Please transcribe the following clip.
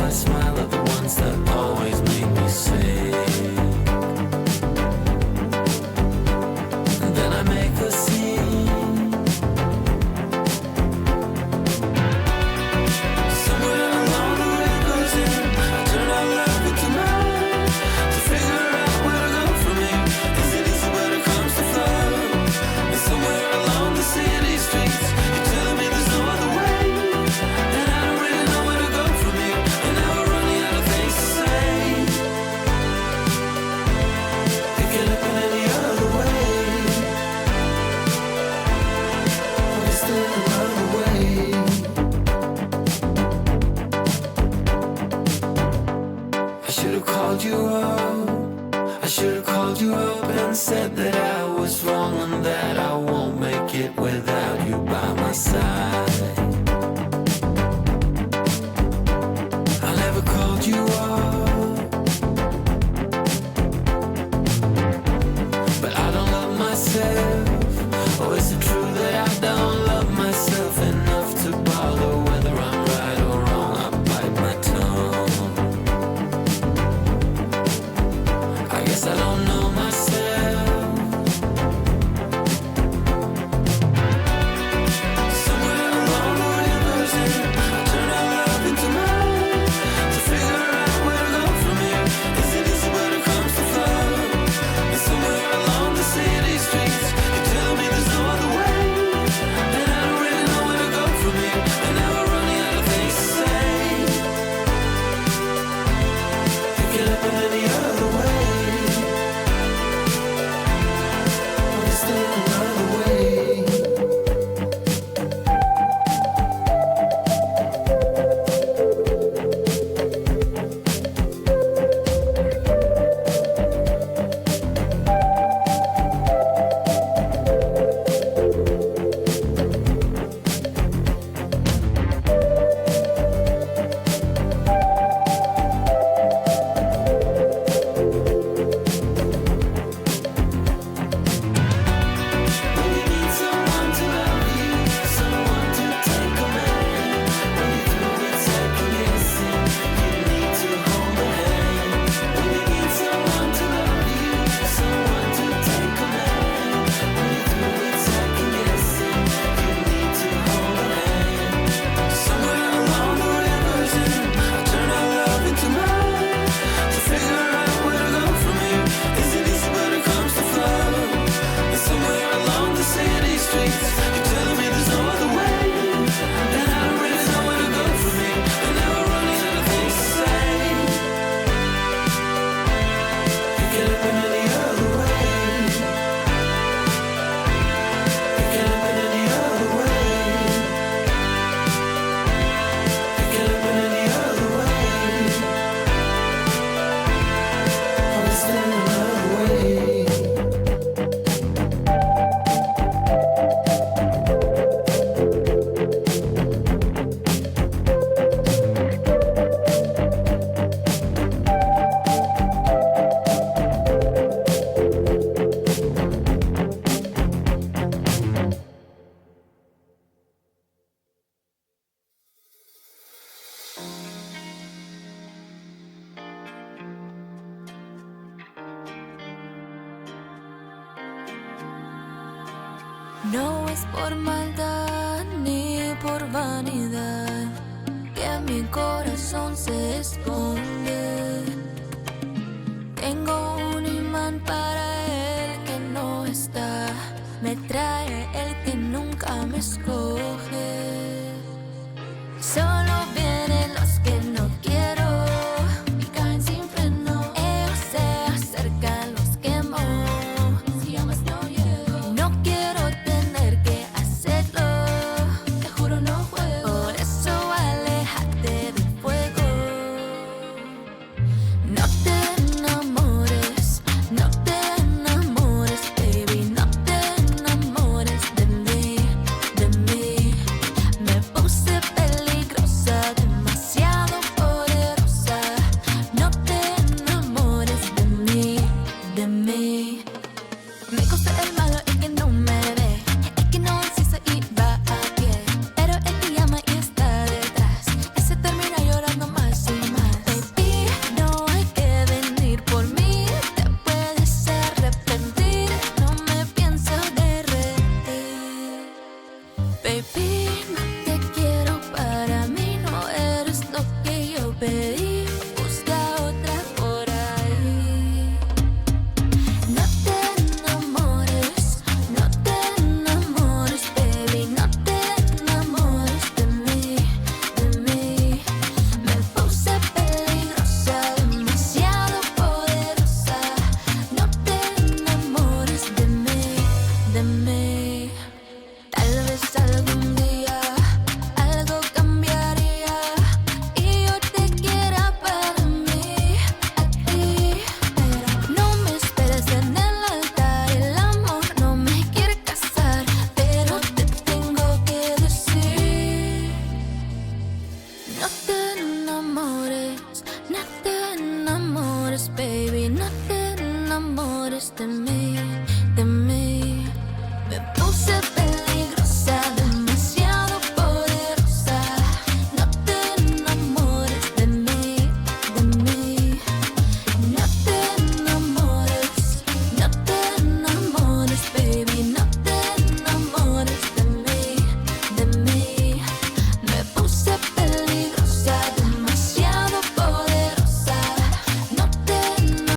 my smile are the ones that always make me sick. And then I make a scene. Somewhere along the river's end, I turn our love into mine to figure out where to go from here. Is it easy when it comes to flow? And somewhere along the city streets, you're telling me there's no other way. And I don't really know where to go from here. And now we're running out of things to say. It could happen any other way. But is there another way? I should have called you up. I should have called you up and said that I was wrong and that I won't make it without you by my side. I never called you up, but I don't love myself. Or is it true that I don't love myself enough to bother whether I'm right or wrong? I bite my tongue. I guess I don't know myself. Somewhere along the river's end, I turn our love into mine to figure out where to go from here. Is it easy when it comes to flow? And somewhere along the city streets, you're telling me there's no other way. And I don't really know where to go from here. And now we're running out of things to say. It could happen any other way. But is there another way? When you need someone to love you, someone to take command. When you're through with second guessing, you need to hold a hand. When you need someone to love you, someone to take command. When you're through with second guessing, you need to hold a hand. Somewhere along the river's end, I turn our love into mine to figure out where to go from here. Is it easy when it comes to flow? And somewhere along the city streets, you're telling me there's no other way. And I don't really know where to go from here. And now we're running out of things to say. It could happen any other way. It could happen any other way. It could happen any other way. Or is there another way? No es por maldad ni por vanidad que mi corazón se esconde. Tengo un imán para el que no está, me trae el que nunca me esconde.